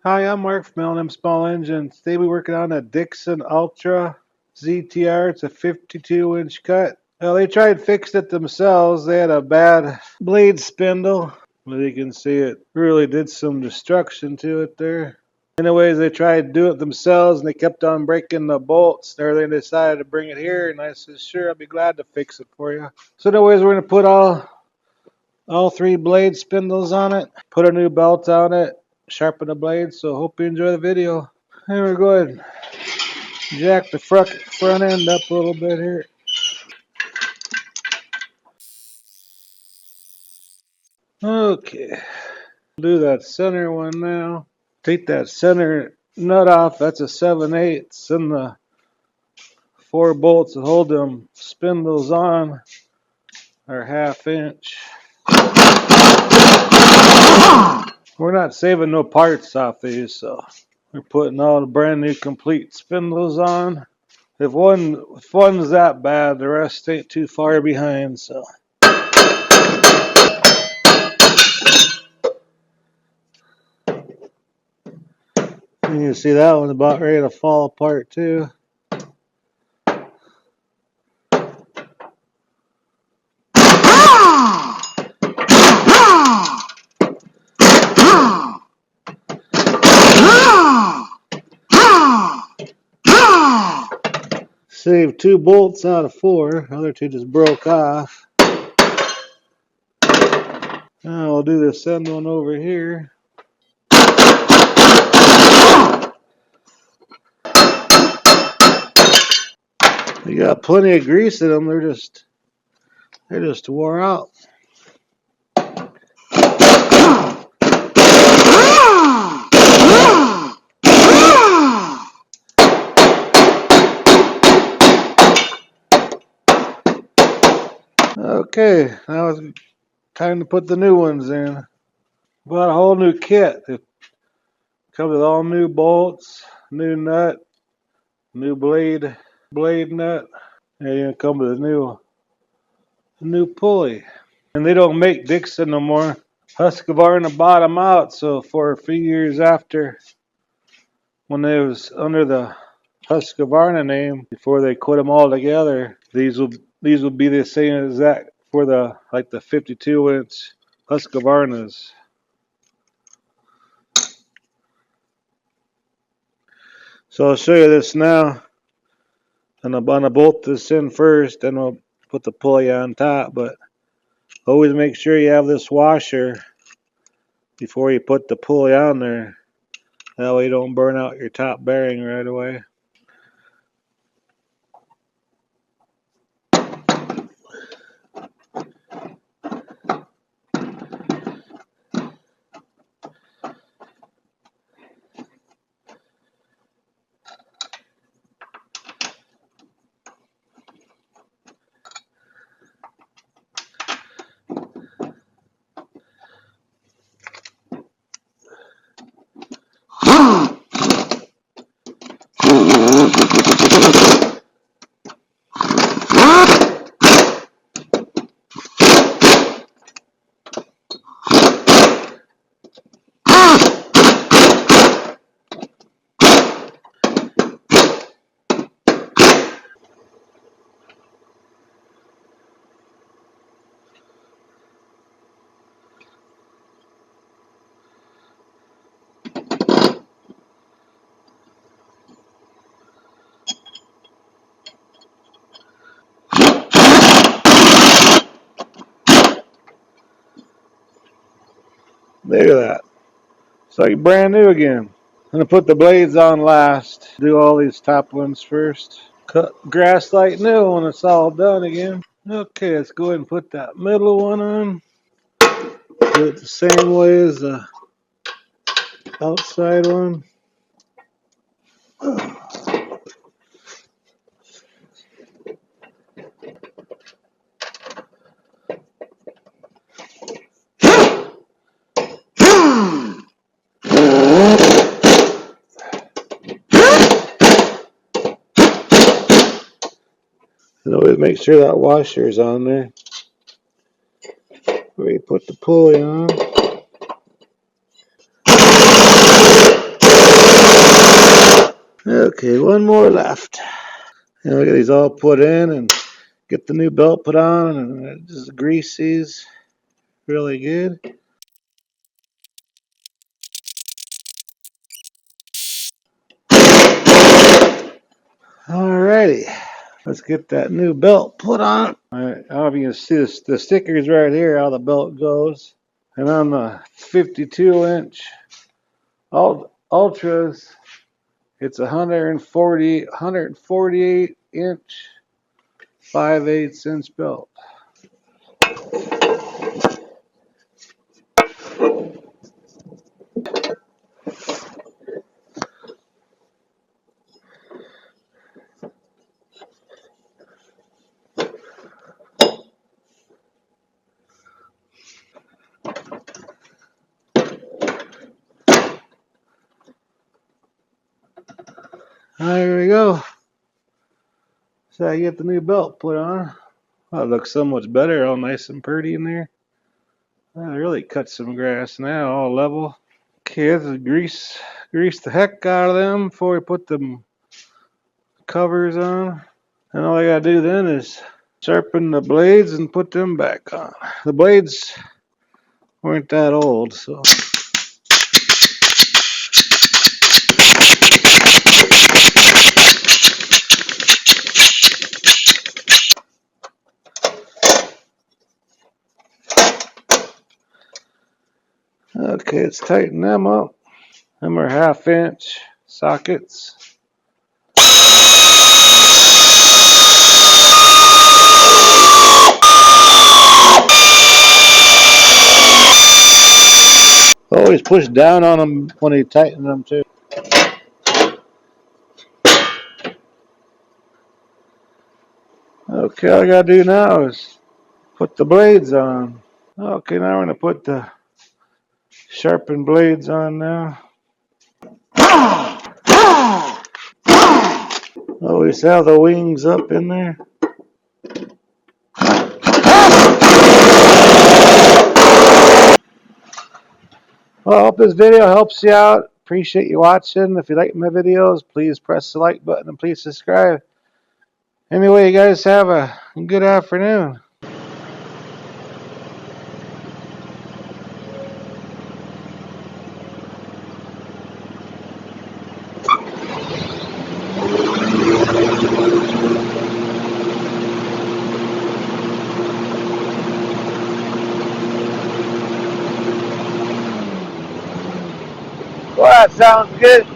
Hi, I'm Mark from L&M Small Engines. Today we're working on a Dixon Ultra ZTR. It's a 52-inch cut. Well, they tried fixing it themselves. They had a bad blade spindle. Well, you can see it really did some destruction to it there. Anyways, they tried to do it themselves, and they kept on breaking the bolts. There, they decided to bring it here, and I said, sure, I'll be glad to fix it for you. So anyways, we're going to put all three blade spindles on it, put a new belt on it, sharpen the blades. So hope you enjoy the video. Here we go ahead and jack the front end up a little bit here. Okay, do that center one now. Take that center nut off. That's a 7/8, and the 4 bolts that hold them spindles on are 1/2 inch. We're not saving no parts off these, so we're putting all the brand new complete spindles on. If one's that bad, the rest ain't too far behind. So you can see that one's about ready to fall apart too. Saved 2 bolts out of 4. The other 2 just broke off. Now we'll do this end one over here. They got plenty of grease in them. They're just wore out. Okay, now it's time to put the new ones in. Bought a whole new kit. It comes with all new bolts, new nut, new blade nut, and it comes with a new pulley. And they don't make Dixon no more. Husqvarna bought them out, so for a few years after, when they was under the Husqvarna name, before they put them all together, these will be the same as that for the 52-inch Husqvarnas. So I'll show you this now, and I'm gonna bolt this in first, then we'll put the pulley on top. But always make sure you have this washer before you put the pulley on there. That way you don't burn out your top bearing right away. Look at that. It's like brand new again. I'm going to put the blades on last. Do all these top ones first. Cut grass like new when it's all done again. Okay, let's go ahead and put that middle one on. Do it the same way as the outside one. And always make sure that washer is on there where you put the pulley on. Okay, one more left. And we get these all put in and get the new belt put on, and it just grease these really good. Alrighty, let's get that new belt put on. Alright, I don't know if you can see this, the stickers right here, how the belt goes. And on the 52-inch Ultras, it's 148 inch, 5/8 inch belt. There we go. So I get the new belt put on. Oh, it looks so much better, all nice and pretty in there. I really cut some grass now, all level. Okay, let's grease the heck out of them before we put the covers on. And all I gotta do then is sharpen the blades and put them back on. The blades weren't that old, so. Okay, let's tighten them up. Them are 1/2 inch sockets. Always push down on them when you tighten them too. Okay, all I gotta do now is put the blades on. Okay, now we're gonna put the sharpened blades on now. Always have the wings up in there. Well, I hope this video helps you out. Appreciate you watching. If you like my videos, please press the like button and please subscribe. Anyway, you guys have a good afternoon. Well, that sounds good.